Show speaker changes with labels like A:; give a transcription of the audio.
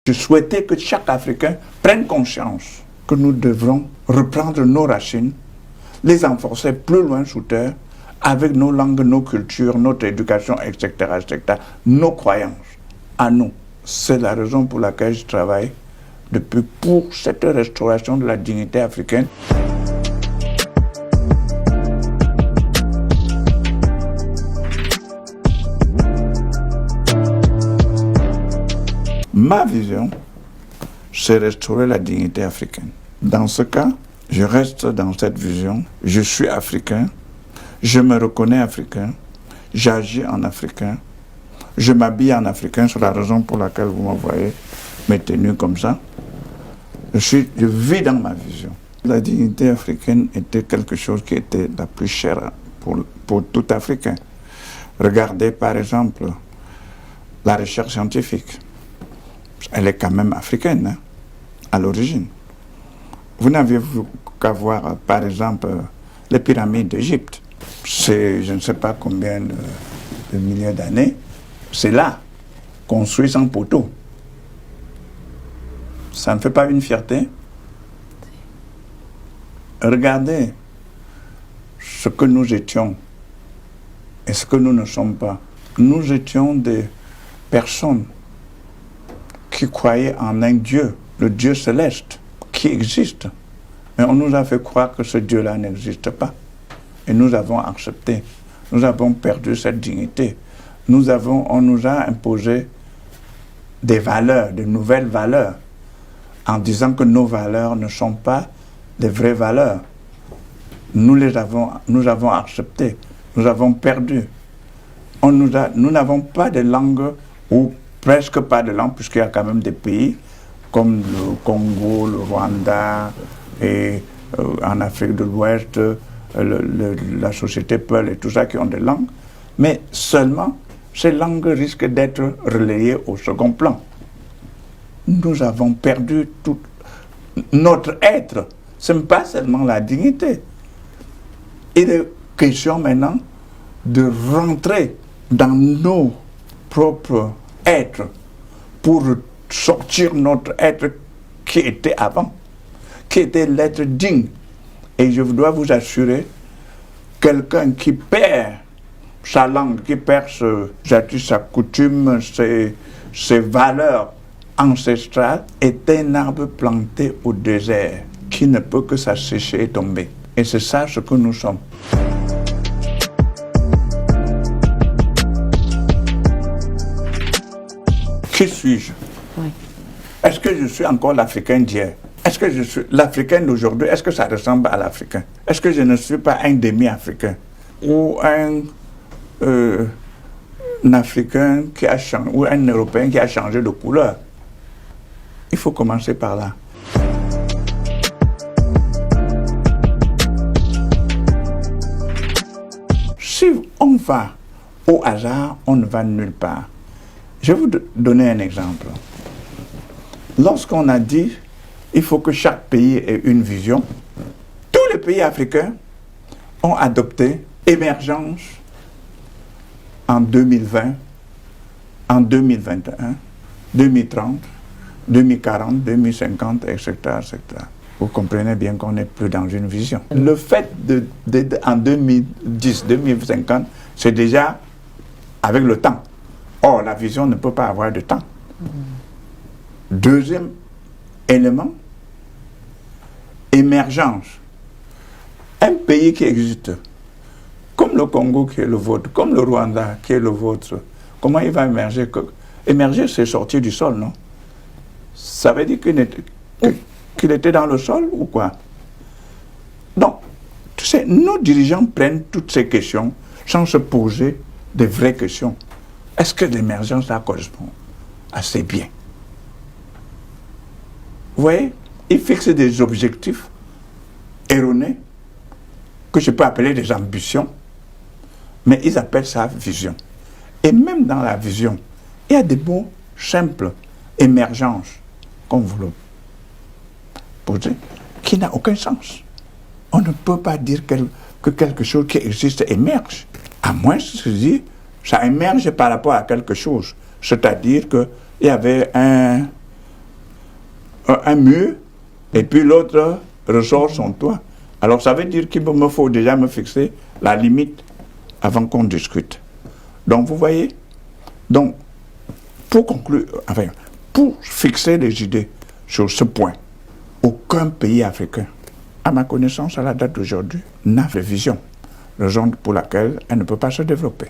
A: Je souhaitais que chaque Africain prenne conscience que nous devrons reprendre nos racines, les enfoncer plus loin sous terre, avec nos langues, nos cultures, notre éducation, etc., etc., nos croyances, à nous. C'est la raison pour laquelle je travaille depuis pour cette restauration de la dignité africaine. Ma vision, c'est restaurer la dignité africaine. Dans ce cas, je reste dans cette vision. Je suis africain, je me reconnais africain, j'agis en africain, je m'habille en africain, c'est la raison pour laquelle vous m'envoyez mes tenues comme ça. Je vis dans ma vision. La dignité africaine était quelque chose qui était la plus chère pour tout Africain. Regardez par exemple la recherche scientifique. Elle est quand même africaine, hein, à l'origine. Vous n'avez qu'à voir, par exemple, les pyramides d'Égypte. C'est, je ne sais pas combien de milliers d'années, c'est là, construit sans poteau. Ça ne fait pas une fierté? Regardez ce que nous étions et ce que nous ne sommes pas. Nous étions des personnes qui croyaient en un Dieu, le Dieu céleste, qui existe. Mais on nous a fait croire que ce Dieu-là n'existe pas. Et nous avons accepté. Nous avons perdu cette dignité. On nous a imposé des valeurs, de nouvelles valeurs, en disant que nos valeurs ne sont pas des vraies valeurs. Nous avons accepté. Nous avons perdu. Nous n'avons pas de langue ou presque pas de langue, puisqu'il y a quand même des pays comme le Congo, le Rwanda et en Afrique de l'Ouest, la société Peul et tout ça qui ont des langues. Mais seulement, ces langues risquent d'être relayées au second plan. Nous avons perdu tout notre être. Ce n'est pas seulement la dignité. Il est question maintenant de rentrer dans nos propres êtres pour sortir notre être qui était avant, qui était l'être digne. Et je dois vous assurer, quelqu'un qui perd sa langue, qui perd sa coutume, ses valeurs ancestrales, est un arbre planté au désert qui ne peut que s'assécher et tomber. Et c'est ça ce que nous sommes. Qui suis-je?
B: Oui.
A: Est-ce que je suis encore l'Africain d'hier? Est-ce que je suis l'Africain d'aujourd'hui? Est-ce que ça ressemble à l'Africain? Est-ce que je ne suis pas un demi-Africain? Ou un Africain qui a changé, ou un Européen qui a changé de couleur? Il faut commencer par là. Si on va au hasard, on ne va nulle part. Je vais vous donner un exemple. Lorsqu'on a dit il faut que chaque pays ait une vision, tous les pays africains ont adopté émergence en 2020, en 2021, 2030, 2040, 2050, etc., etc. Vous comprenez bien qu'on n'est plus dans une vision. Le fait en 2010, 2050, c'est déjà avec le temps. Or, la vision ne peut pas avoir de temps. Deuxième élément, émergence. Un pays qui existe, comme le Congo qui est le vôtre, comme le Rwanda qui est le vôtre, comment il va émerger? Émerger, c'est sortir du sol, non? Ça veut dire qu'il était dans le sol ou quoi? Donc, tu sais, nos dirigeants prennent toutes ces questions sans se poser de vraies questions. Est-ce que l'émergence là correspond assez bien? Vous voyez, ils fixent des objectifs erronés que je peux appeler des ambitions, mais ils appellent ça vision. Et même dans la vision, il y a des mots simples, émergence, comme vous le posez, qui n'a aucun sens. On ne peut pas dire que quelque chose qui existe émerge, à moins de se dire ça émerge par rapport à quelque chose. C'est-à-dire qu'il y avait un mur, et puis l'autre ressort son toit. Alors ça veut dire qu'il me faut déjà me fixer la limite avant qu'on discute. Donc vous voyez, donc pour conclure, enfin, pour fixer les idées sur ce point, aucun pays africain, à ma connaissance à la date d'aujourd'hui, n'a de vision, raison pour laquelle elle ne peut pas se développer.